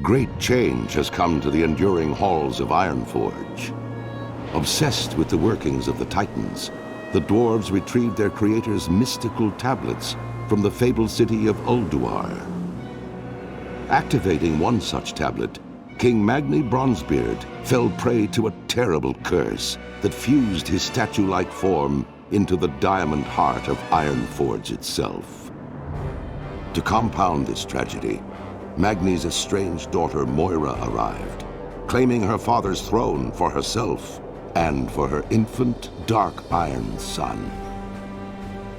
Great change has come to the enduring halls of Ironforge. Obsessed with the workings of the Titans, the dwarves retrieved their creator's mystical tablets from the fabled city of Ulduar. Activating one such tablet, King Magni Bronzebeard fell prey to a terrible curse that fused his statue-like form into the diamond heart of Ironforge itself. To compound this tragedy, Magni's estranged daughter Moira arrived, claiming her father's throne for herself and for her infant dark iron son.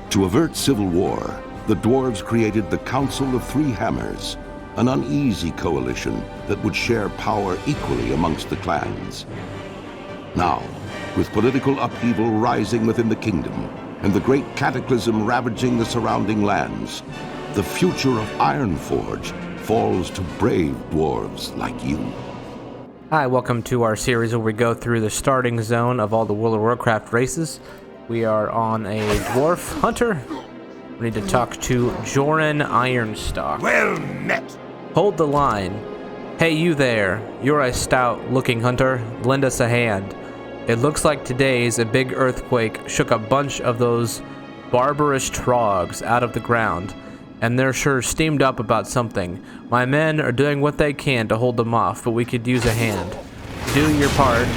To avert civil war, the dwarves created the Council of Three Hammers, an uneasy coalition that would share power equally amongst the clans. Now, with political upheaval rising within the kingdom and the great cataclysm ravaging the surrounding lands, the future of Ironforge falls to brave dwarves like you. Hi, welcome to our series where we go through the starting zone of all the World of Warcraft races. We are on a dwarf hunter. We need to talk to Joran Ironstock. Well met! Hold the line. Hey, you there. You're a stout-looking hunter. Lend us a hand. It looks like today's a big earthquake shook a bunch of those barbarous trogs out of the ground, and they're sure steamed up about something. My men are doing what they can to hold them off, but we could use a hand. Do your part.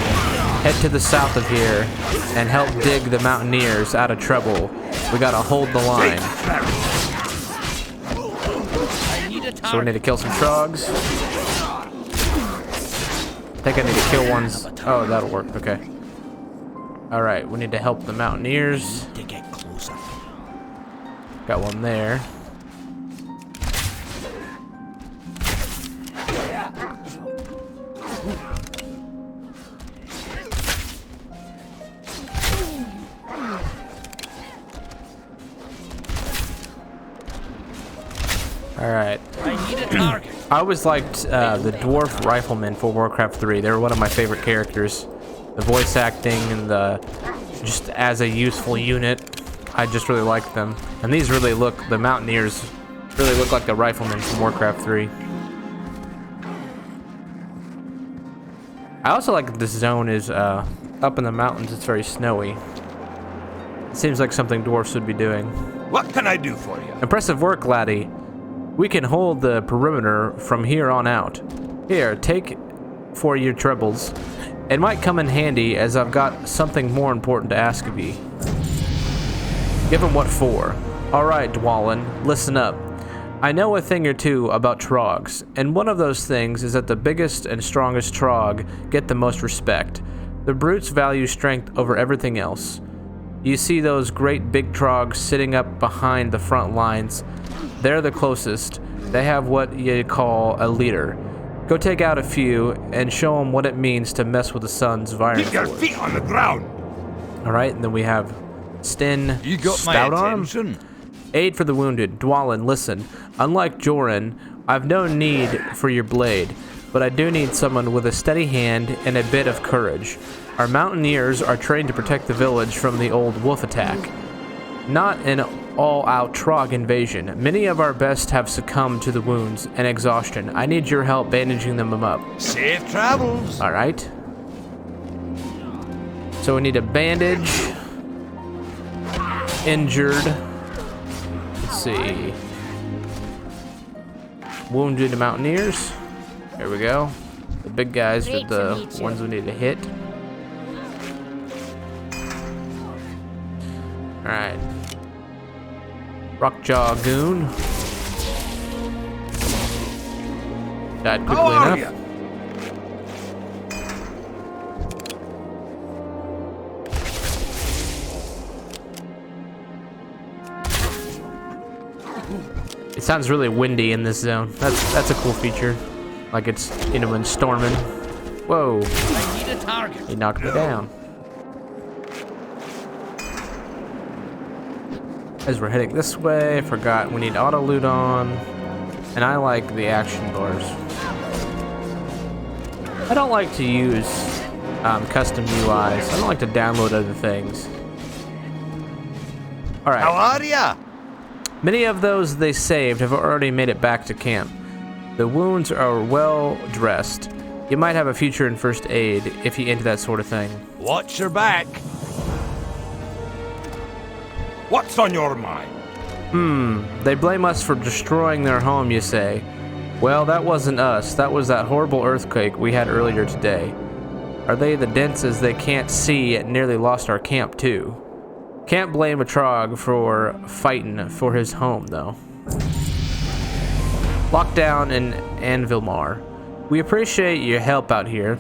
Head to the south of here and help dig the mountaineers out of trouble. We gotta hold the line. So we need to kill some trogs. I think I need to kill ones. Oh, that'll work. Okay. Alright, we need to help the mountaineers. Got one there. Alright. I always liked the Dwarf Riflemen for Warcraft 3. They were one of my favorite characters. The voice acting and just as a useful unit, I just really liked them. And these really the Mountaineers really look like the Riflemen from Warcraft 3. I also like that this zone is up in the mountains. It's very snowy. It seems like something dwarfs would be doing. What can I do for you? Impressive work, laddie. We can hold the perimeter from here on out. Here, take for your troubles. It might come in handy, as I've got something more important to ask of ye. Give him what for. Alright, Dwalin, listen up. I know a thing or two about trogs, and one of those things is that the biggest and strongest trog get the most respect. The brutes value strength over everything else. You see those great big trogs sitting up behind the front lines. They're the closest. They have what you call a leader. Go take out a few and show them what it means to mess with the sons of Ironforge. Keep your feet on the ground. Alright, and then we have Stin You got Stout my Arm. attention. Aid for the wounded. Dwalin, listen. Unlike Joran, I've no need for your blade, but I do need someone with a steady hand and a bit of courage. Our mountaineers are trained to protect the village from the old wolf attack. Not an all-out Trog invasion. Many of our best have succumbed to the wounds and exhaustion. I need your help bandaging them up. Safe travels. Alright. So we need a bandage. Injured. Let's see. Wounded mountaineers. There we go. The big guys are the ones we need to hit. Alright. Rockjaw Goon. Died quickly enough. You? It sounds really windy in this zone. That's a cool feature. Like it's, when storming. Whoa. I need a target. He knocked me down. As we're heading this way, forgot we need auto loot on. And I like the action bars. I don't like to use custom UIs. I don't like to download other things. Alright. How are ya? Many of those they saved have already made it back to camp. The wounds are well dressed. You might have a future in first aid if you into that sort of thing. Watch your back. What's on your mind? They blame us for destroying their home, you say. Well, that wasn't us. That was that horrible earthquake we had earlier today. Are they the denses they can't see yet nearly lost our camp, too? Can't blame a Trog for fighting for his home, though. Lockdown in Anvilmar. We appreciate your help out here,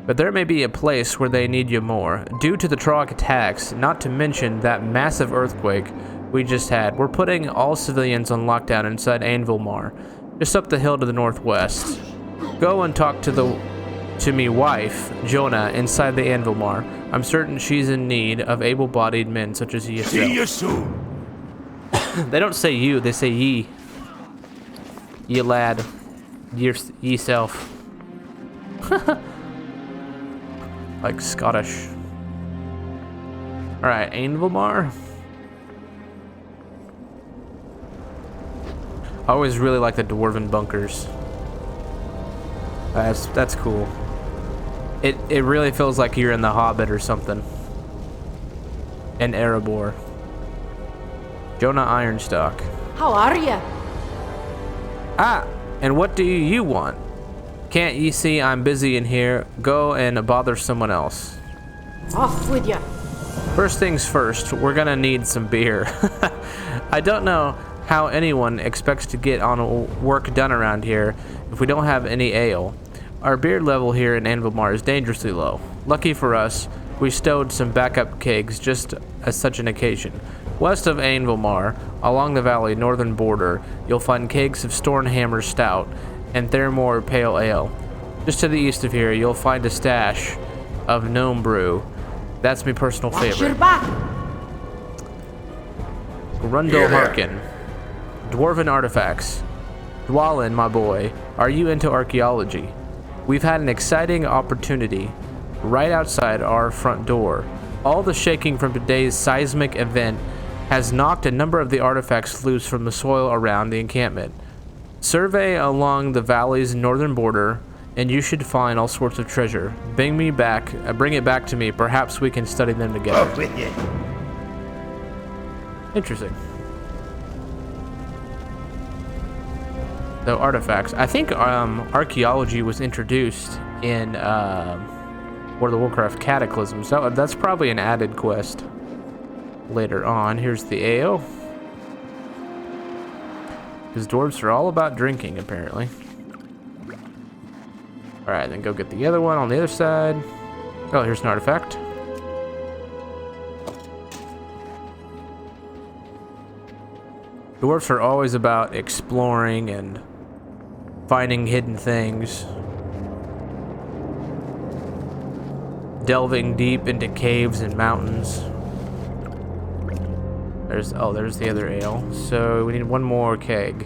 but there may be a place where they need you more. Due to the Trog attacks, not to mention that massive earthquake we just had, we're putting all civilians on lockdown inside Anvilmar, just up the hill to the northwest. Go and talk to me wife, Jonah, inside the Anvilmar. I'm certain she's in need of able-bodied men such as yourself. See you soon. They don't say you, they say ye. Ye lad. Ye self. Like Scottish. Alright, Anvilmar. I always really like the dwarven bunkers. That's cool. It really feels like you're in The Hobbit or something. And Erebor. Jonah Ironstock. How are ya? Ah, and what do you want? Can't ye see I'm busy in here? Go and bother someone else. Off with ya. First things first, we're gonna need some beer. I don't know how anyone expects to get on work done around here if we don't have any ale. Our beer level here in Anvilmar is dangerously low. Lucky for us, we stowed some backup kegs just as such an occasion. West of Anvilmar, along the valley northern border, you'll find kegs of Stornhammer Stout and Thermore Pale Ale. Just to the east of here, you'll find a stash of Gnome Brew. That's my personal Watch your favorite. back. Grundle Harkin. Dwarven Artifacts. Dwalin, my boy, are you into archaeology? We've had an exciting opportunity right outside our front door. All the shaking from today's seismic event has knocked a number of the artifacts loose from the soil around the encampment. Survey along the valley's northern border, and you should find all sorts of treasure. Bring it back to me. Perhaps we can study them together. Up with you. Interesting. So artifacts. I think archaeology was introduced in World of Warcraft Cataclysm. So that's probably an added quest later on. Here's the ale. Because dwarves are all about drinking, apparently. Alright, then go get the other one on the other side. Oh, here's an artifact. Dwarves are always about exploring and finding hidden things. Delving deep into caves and mountains. There's the other ale. So we need one more keg.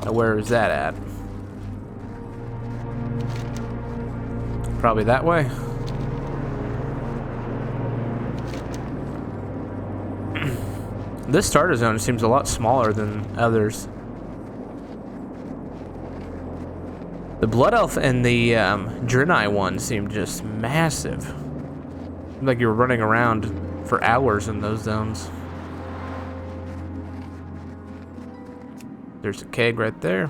Now where is that at? Probably that way. This starter zone seems a lot smaller than others. The Blood Elf and the Draenei one seem just massive. Seemed like you were running around for hours in those zones. There's a keg right there.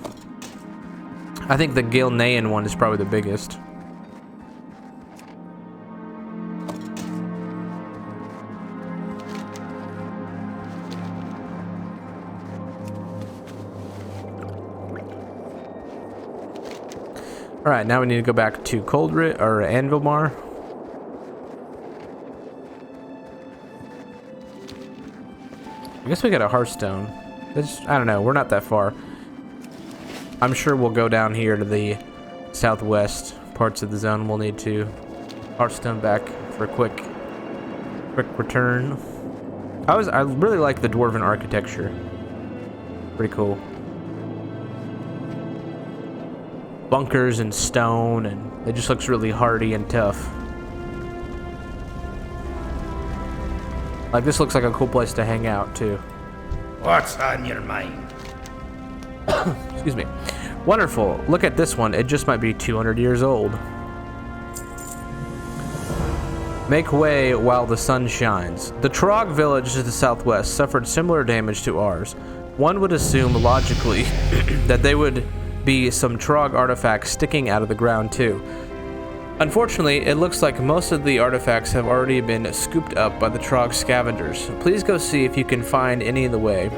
I think the Gilnean one is probably the biggest. Alright, now we need to go back to Coldridge, or Anvilmar. I guess we got a Hearthstone. I don't know, we're not that far. I'm sure we'll go down here to the southwest parts of the zone. We'll need to Hearthstone back for a quick return. I really like the dwarven architecture. Pretty cool. Bunkers and stone, and it just looks really hardy and tough. Like, this looks like a cool place to hang out too. What's on your mind? Excuse me. Wonderful. Look at this one. It just might be 200 years old. Make way while the sun shines. The Trog village to the southwest suffered similar damage to ours. One would assume logically that they would be some Trog artifacts sticking out of the ground too. Unfortunately, it looks like most of the artifacts have already been scooped up by the Trog scavengers. Please go see if you can find any in the way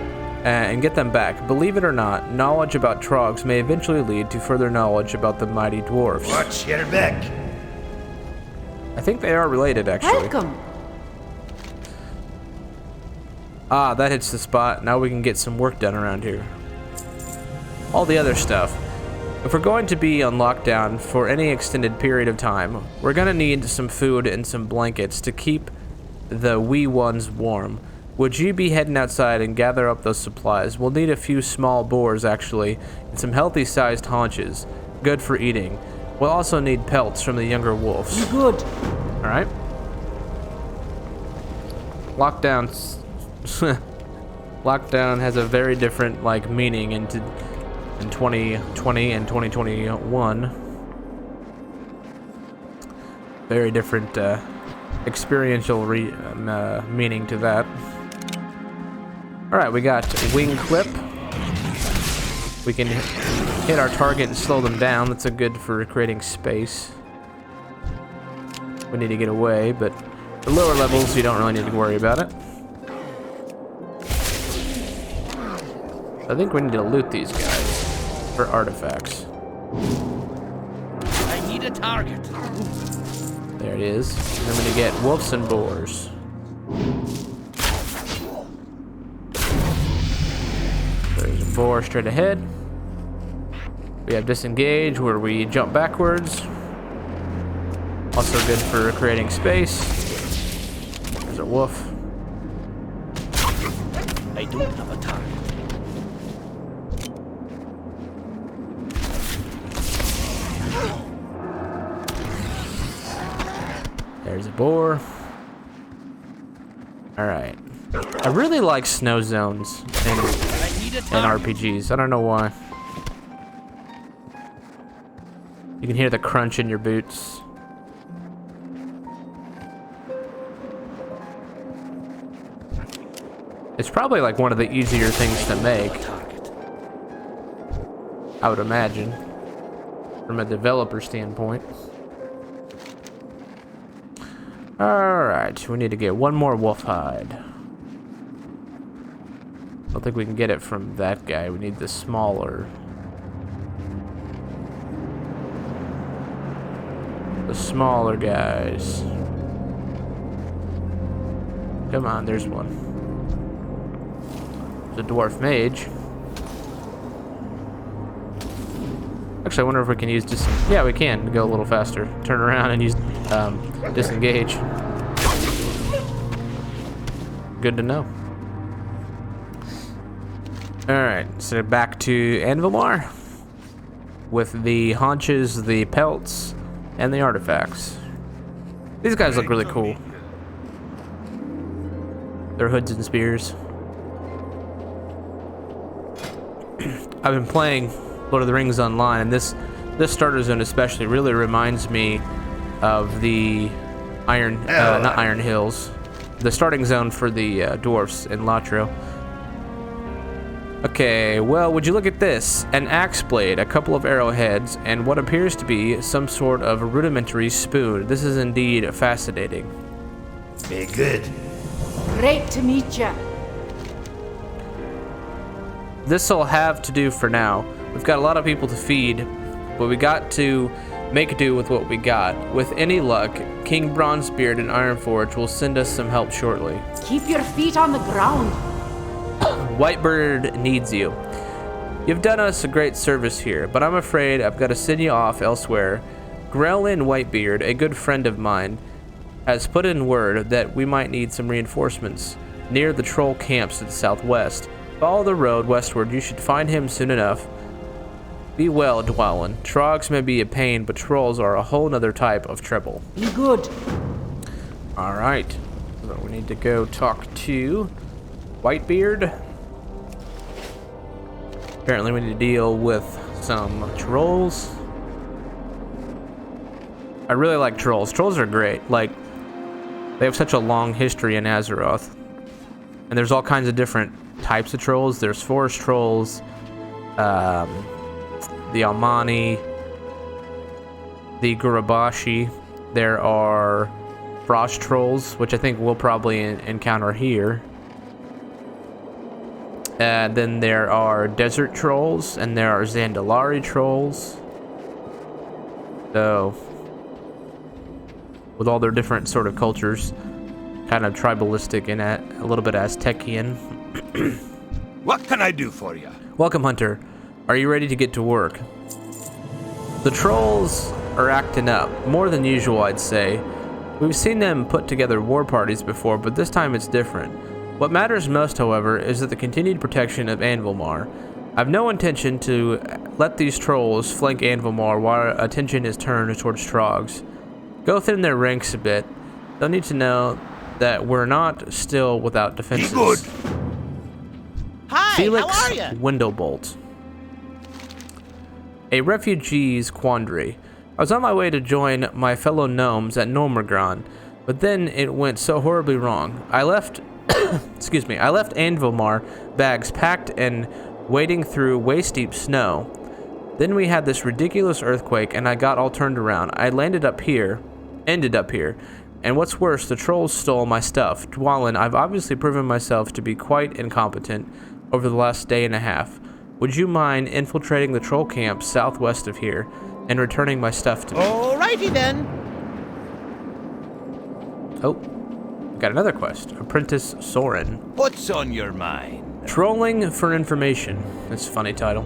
and get them back. Believe it or not, knowledge about Trogs may eventually lead to further knowledge about the mighty dwarfs. Watch your back. I think they are related, actually. Welcome. Ah, that hits the spot. Now we can get some work done around here. All the other stuff. If we're going to be on lockdown for any extended period of time, we're gonna need some food and some blankets to keep the wee ones warm. Would you be heading outside and gather up those supplies? We'll need a few small boars, actually, and some healthy-sized haunches. Good for eating. We'll also need pelts from the younger wolves. Good. Alright. Lockdown has a very different, like, meaning in 2020 and 2021. Very different, experiential meaning to that. Alright, we got wing clip. We can hit our target and slow them down. That's a good for creating space. We need to get away, but the lower levels, you don't really need to worry about it. I think we need to loot these guys for artifacts. I need a target. There it is. And I'm gonna get wolves and boars. There's a boar straight ahead. We have disengage where we jump backwards. Also good for creating space. There's a wolf. I don't have a target. There's a boar. Alright. I really like snow zones in RPGs. I don't know why. You can hear the crunch in your boots. It's probably like one of the easier things to make, I would imagine, from a developer standpoint. Alright, we need to get one more wolf hide. I don't think we can get it from that guy. We need the smaller. The smaller guys. Come on, there's one. The dwarf mage. Actually, I wonder if we can use yeah, we can go a little faster. Turn around and use disengage. Good to know. Alright, so back to Anvilmar with the haunches, the pelts, and the artifacts. These guys look really cool. Their hoods and spears. I've been playing Lord of the Rings online, and this starter zone especially really reminds me of the not Iron Hills, the starting zone for the dwarfs in Latro. Okay, well, would you look at this? An axe blade, a couple of arrowheads, and what appears to be some sort of rudimentary spoon. This is indeed fascinating. Very good. Great to meet ya. This'll have to do for now. We've got a lot of people to feed, but we got to make do with what we got. With any luck, King Bronzebeard and Ironforge will send us some help shortly. Keep your feet on the ground. Whitebird needs you. You've done us a great service here, but I'm afraid I've got to send you off elsewhere. Grelin Whitebeard, a good friend of mine, has put in word that we might need some reinforcements near the troll camps to the southwest. Follow the road westward. You should find him soon enough. Be well, Dwellin. Trogs may be a pain, but trolls are a whole nother type of trouble. Be good. Alright. So we need to go talk to Whitebeard. Apparently we need to deal with some trolls. I really like trolls. Trolls are great. Like, they have such a long history in Azeroth. And there's all kinds of different types of trolls. There's forest trolls, the Almani, the Gurabashi. There are frost trolls, which I think we'll probably encounter here. And then there are desert trolls, and there are Zandalari trolls. So, with all their different sort of cultures, kind of tribalistic and a little bit Aztecian. What can I do for you? Welcome, Hunter. Are you ready to get to work? The trolls are acting up, more than usual, I'd say. We've seen them put together war parties before, but this time it's different. What matters most, however, is that the continued protection of Anvilmar. I've no intention to let these trolls flank Anvilmar while attention is turned towards Trogs. Go thin their ranks a bit. They'll need to know that we're not still without defenses. Good. Hi, Felix how are you? Windowbolt. A refugee's quandary. I was on my way to join my fellow gnomes at Normagran, but then it went so horribly wrong. I left excuse me, I left Anvilmar, bags packed and wading through waist-deep snow. Then we had this ridiculous earthquake and I got all turned around. I ended up here. And what's worse, the trolls stole my stuff. Dwalin, I've obviously proven myself to be quite incompetent over the last day and a half. Would you mind infiltrating the troll camp southwest of here and returning my stuff to me? Alrighty then. Oh, got another quest. Apprentice Soren. What's on your mind? Trolling for information. That's a funny title.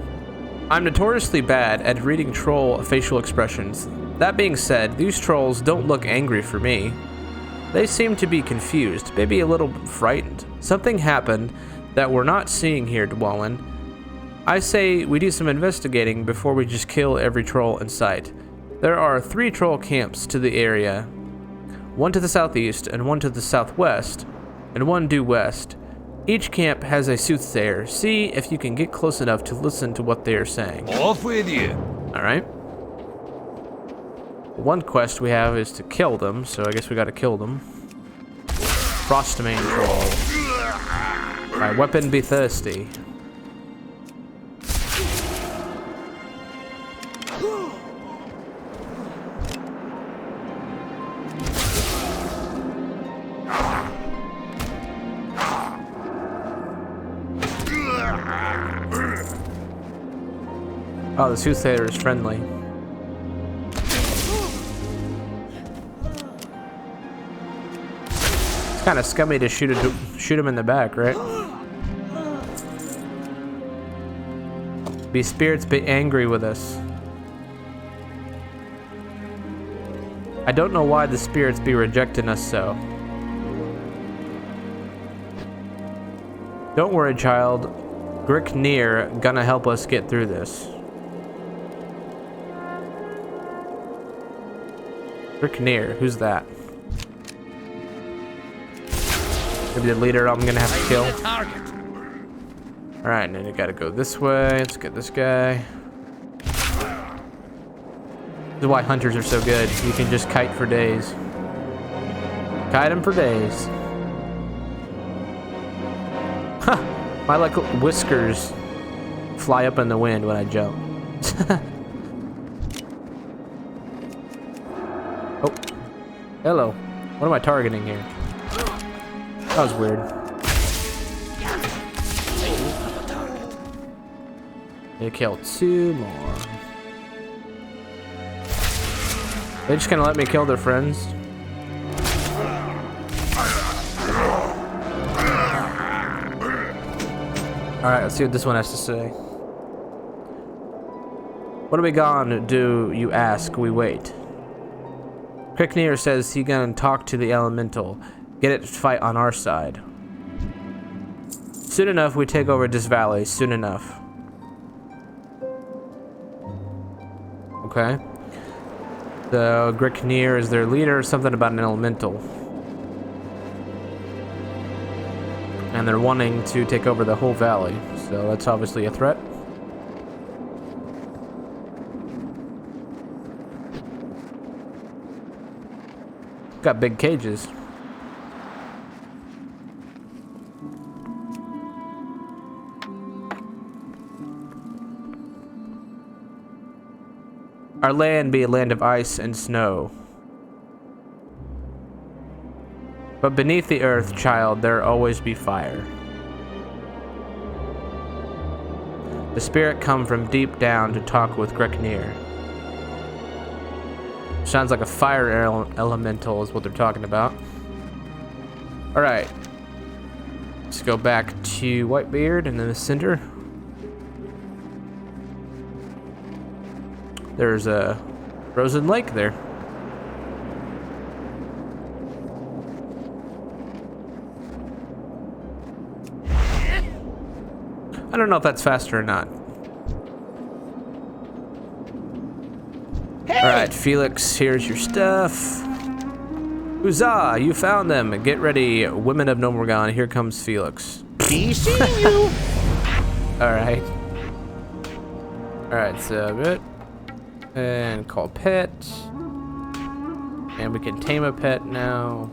I'm notoriously bad at reading troll facial expressions. That being said, these trolls don't look angry for me. They seem to be confused, maybe a little frightened. Something happened that we're not seeing here, Dwalin. I say we do some investigating before we just kill every troll in sight. There are 3 troll camps to the area. One to the southeast, and one to the southwest, and one due west. Each camp has a soothsayer. See if you can get close enough to listen to what they are saying. Off with you. Alright. One quest we have is to kill them, so I guess we gotta kill them. Frostmane troll. My weapon be thirsty. Oh, the soothsayer is friendly. It's kind of scummy to shoot him in the back, right? Be spirits be angry with us. I don't know why the spirits be rejecting us so. Don't worry, child. Gricknir gonna help us get through this. Gricknir, who's that? Maybe the leader I'm gonna have to kill. Alright, and then you gotta go this way. Let's get this guy. This is why hunters are so good. You can just kite for days. Kite them for days. Huh! My like whiskers fly up in the wind when I jump. Oh. Hello. What am I targeting here? That was weird. They killed 2 more. They just gonna let me kill their friends. Alright, let's see what this one has to say. What are we gonna do, you ask? We wait. Gricknir says he gonna talk to the elemental. Get it to fight on our side. Soon enough, we take over this valley. Soon enough. Okay. So, Gricknir is their leader. Something about an elemental. And they're wanting to take over the whole valley. So, that's obviously a threat. Got big cages. Our land be a land of ice and snow. But beneath the earth, child, there always be fire. The spirit come from deep down to talk with Greknir. Sounds like a fire elemental is what they're talking about. Alright. Let's go back to Whitebeard and then the center. There's a frozen lake there. I don't know if that's faster or not. Hey! Alright, Felix, here's your stuff. Huzzah! You found them. Get ready, women of Dun Morogh. Here comes Felix. Be seeing you. Alright. Alright, so good. And call pet. And we can tame a pet now.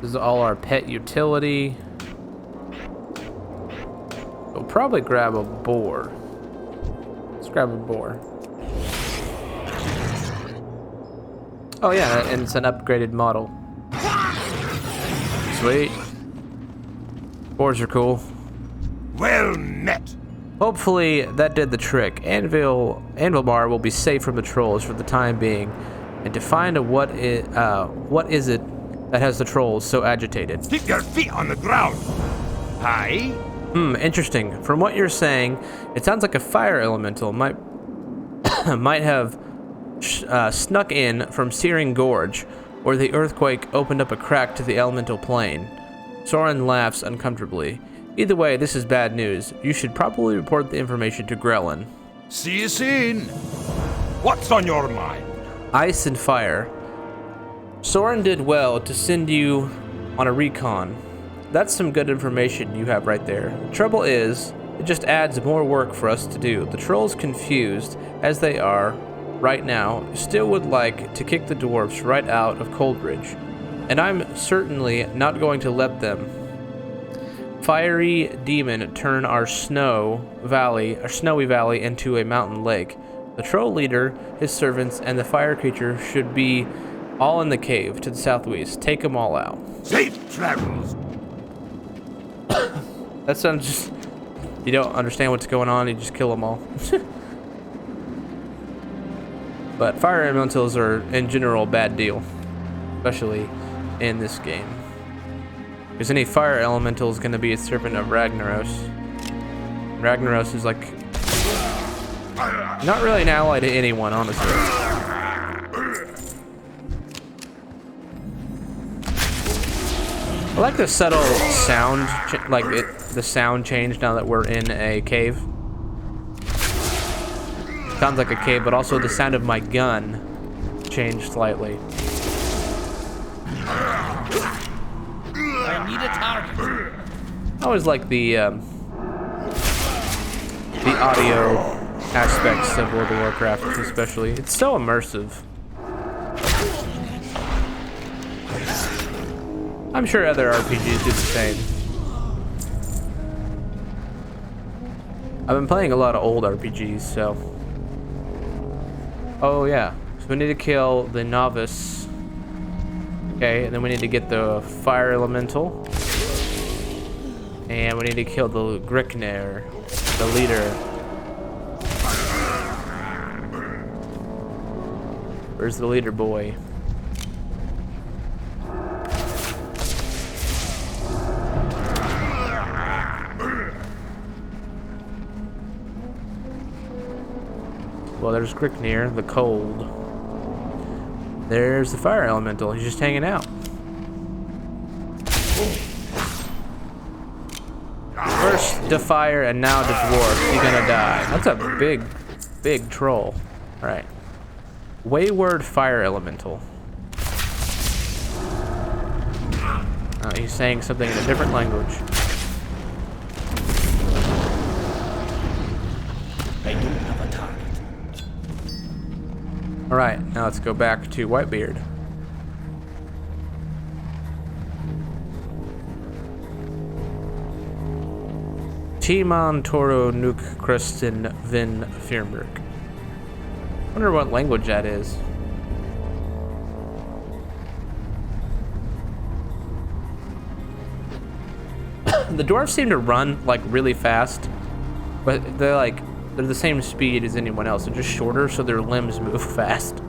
This is all our pet utility. We'll probably grab a boar. Let's grab a boar. Oh yeah, and it's an upgraded model. Sweet. Boars are cool. Well met. Hopefully that did the trick. Anvilmar will be safe from the trolls for the time being, and to find out what is it that has the trolls so agitated. Keep your feet on the ground. Hi. Interesting. From what you're saying, it sounds like a fire elemental might have snuck in from Searing Gorge, where the earthquake opened up a crack to the elemental plane. Soren laughs uncomfortably. Either way, this is bad news. You should probably report the information to Grelin. See you soon. What's on your mind? Ice and fire. Soren did well to send you on a recon. That's some good information you have right there. The trouble is, it just adds more work for us to do. The trolls, confused as they are right now, still would like to kick the dwarfs right out of Coldridge. And I'm certainly not going to let them. Fiery demon turn our snowy valley into a mountain lake. The troll leader, his servants, and the fire creature should be all in the cave to the southwest. Take them all out. Safe travels. That sounds just... You don't understand what's going on, you just kill them all. But fire elementals are, in general, a bad deal. Especially in this game. Because any fire elemental is going to be a serpent of Ragnaros. Ragnaros is like... not really an ally to anyone, honestly. I like the subtle sound, the sound change now that we're in a cave. Sounds like a cave, but also the sound of my gun changed slightly. I need a target. I always like the audio aspects of World of Warcraft, especially. It's so immersive. I'm sure other RPGs do the same. I've been playing a lot of old RPGs, so... Oh yeah, so we need to kill the novice. Okay, and then we need to get the fire elemental. And we need to kill the Greknir, the leader. Where's the leader boy? Well, there's Greknir, the cold. There's the fire elemental. He's just hanging out. First to fire and now to dwarf. He's gonna die. That's a big troll. All right. Wayward fire elemental. He's saying something in a different language. I don't have a target. All right, now let's go back to Whitebeard. Timan Toro Nuk Kristen Vin Firmerk. Wonder what language that is. The dwarves seem to run like really fast, but they're the same speed as anyone else. They're just shorter, so their limbs move fast.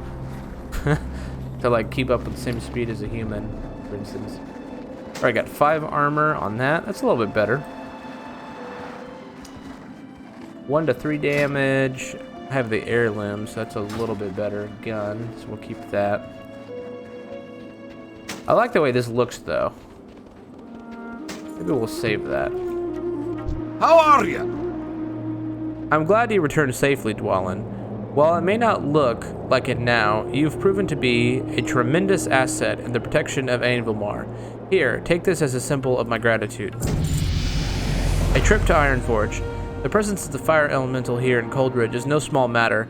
To like keep up with the same speed as a human, for instance. All right, got 5 armor on that. That's a little bit better. 1 to 3 damage. I have the air limb, so that's a little bit better. Gun, so we'll keep that. I like the way this looks, though. Maybe we'll save that. How are you? I'm glad you returned safely, Dwalin. While it may not look like it now, you've proven to be a tremendous asset in the protection of Anvilmar. Here, take this as a symbol of my gratitude. A trip to Ironforge. The presence of the fire elemental here in Coldridge is no small matter.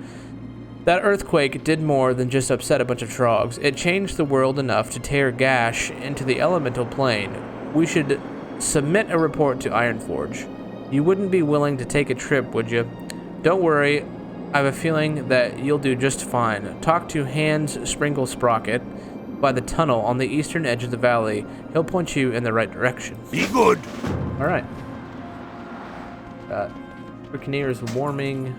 That earthquake did more than just upset a bunch of trogs. It changed the world enough to tear Gash into the elemental plane. We should submit a report to Ironforge. You wouldn't be willing to take a trip, would you? Don't worry, I have a feeling that you'll do just fine. Talk to Hans Sprinkle Sprocket by the tunnel on the eastern edge of the valley. He'll point you in the right direction. Be good. All right. Buccaneers warming,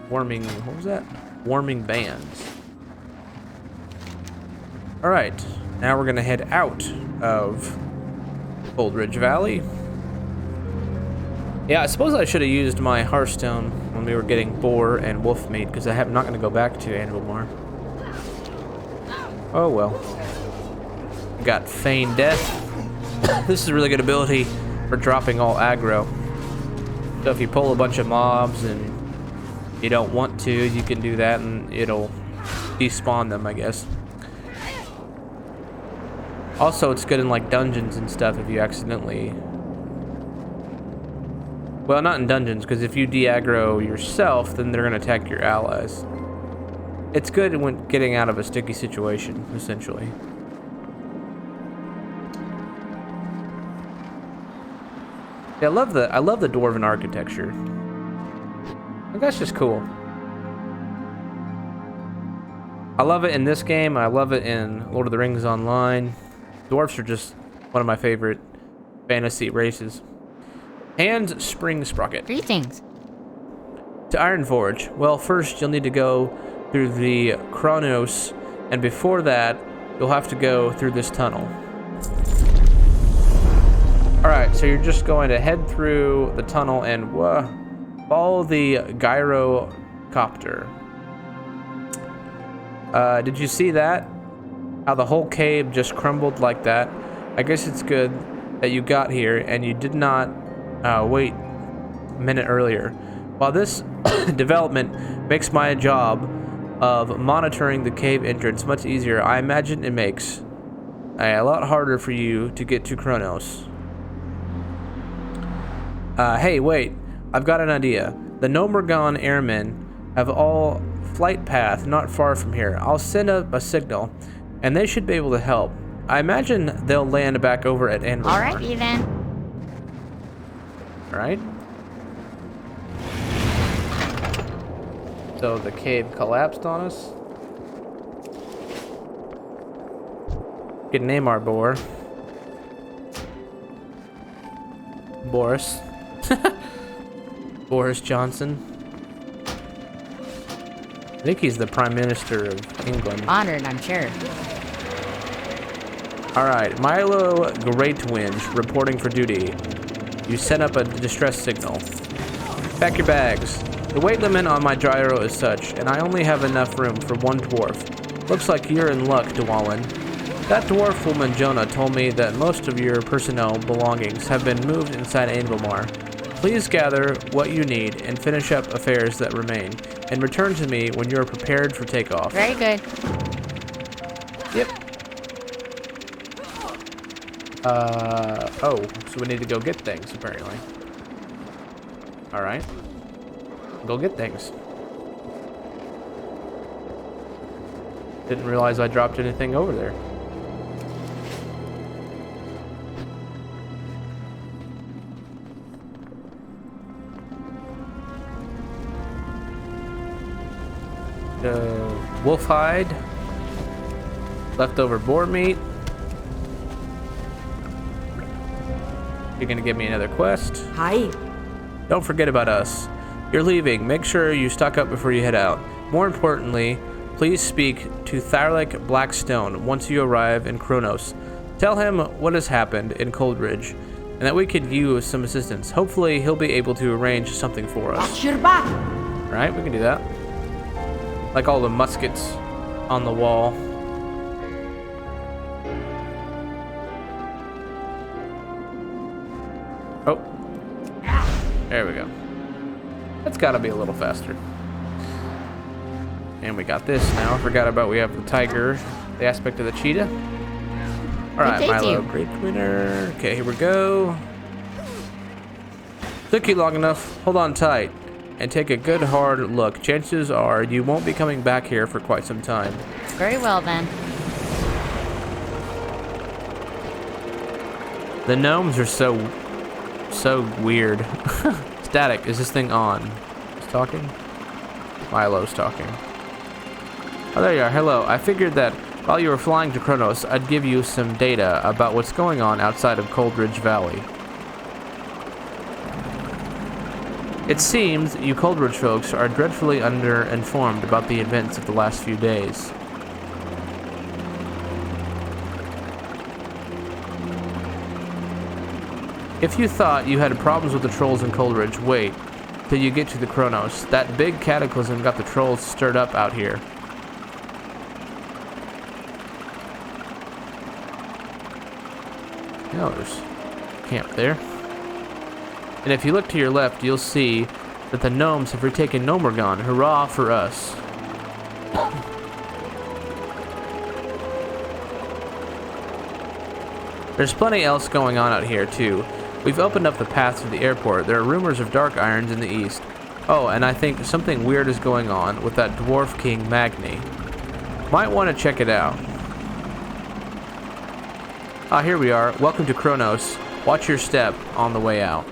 what was that? Warming bands. All right, now we're gonna head out of Coldridge Valley. Yeah, I suppose I should have used my Hearthstone when we were getting boar and wolf meat, because I'm not gonna go back to Anvilmar. Oh well. Got Feign Death. This is a really good ability for dropping all aggro. So if you pull a bunch of mobs and you don't want to, you can do that and it'll despawn them, I guess. Also, it's good in like dungeons and stuff if you accidentally... Well, not in dungeons, because if you de-aggro yourself, then they're going to attack your allies. It's good when getting out of a sticky situation, essentially. Yeah, I love the dwarven architecture. Like, that's just cool. I love it in this game. I love it in Lord of the Rings Online. Dwarfs are just one of my favorite fantasy races. Hans Spring Sprocket. Greetings. To Ironforge. Well, first you'll need to go through the Kronos, and before that, you'll have to go through this tunnel. Alright, so you're just going to head through the tunnel and follow the gyrocopter. Did you see that? How the whole cave just crumbled like that? I guess it's good that you got here and you did not wait a minute earlier. While this development makes my job of monitoring the cave entrance much easier, I imagine it makes a lot harder for you to get to Kronos. Hey, wait, I've got an idea. The Morogh airmen have all flight path not far from here. I'll send up a signal, and they should be able to help. I imagine they'll land back over at Anvilmar. Alrighty then. Alright. So the cave collapsed on us. We can name our boar Boris. Boris Johnson. I think he's the Prime Minister of England. Honored, I'm sure. Alright, Milo Greatwinge reporting for duty. You sent up a distress signal. Pack your bags. The weight limit on my gyro is such, and I only have enough room for one dwarf. Looks like you're in luck, Dwalin. That dwarf woman Jonah told me that most of your personnel belongings have been moved inside Anvilmar. Please gather what you need and finish up affairs that remain, and return to me when you're prepared for takeoff. Very good. Yep. Oh, so we need to go get things, apparently. Alright. Go get things. Didn't realize I dropped anything over there. wolf hide. Leftover boar meat. You're gonna give me another quest. Hi. Don't forget about us. You're leaving. Make sure you stock up before you head out. More importantly, please speak to Tharlik Blackstone once you arrive in Kronos. Tell him what has happened in Coldridge, and that we could use some assistance. Hopefully, he'll be able to arrange something for us. Watch your back. Alright, we can do that. Like all the muskets on the wall. Oh. There we go. That's gotta be a little faster. And we got this now. I forgot about we have the tiger, the aspect of the cheetah. Alright, Milo, great winner. Okay, here we go. Took you long enough. Hold on tight and take a good hard look. Chances are you won't be coming back here for quite some time. Very well, then. The gnomes are so weird. Static, is this thing on? It's talking? Milo's talking. Oh, there you are. Hello. I figured that while you were flying to Kronos, I'd give you some data about what's going on outside of Coldridge Valley. It seems you Coldridge folks are dreadfully underinformed about the events of the last few days. If you thought you had problems with the trolls in Coldridge, wait till you get to the Kronos. That big cataclysm got the trolls stirred up out here. Oh, there's camp there. And if you look to your left, you'll see that the gnomes have retaken Dun Morogh. Hurrah for us. There's plenty else going on out here, too. We've opened up the path to the airport. There are rumors of dark irons in the east. Oh, and I think something weird is going on with that dwarf king Magni. Might want to check it out. Ah, here we are. Welcome to Kronos. Watch your step on the way out.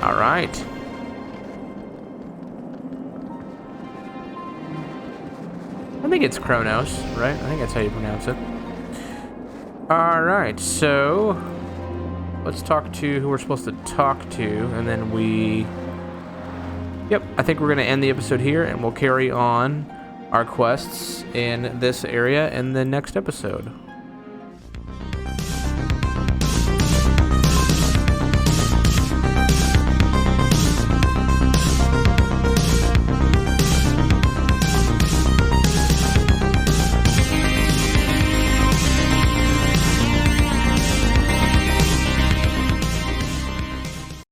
Alright. I think it's Kronos, right? I think that's how you pronounce it. Alright, so let's talk to who we're supposed to talk to, and then Yep, I think we're going to end the episode here, and we'll carry on our quests in this area in the next episode.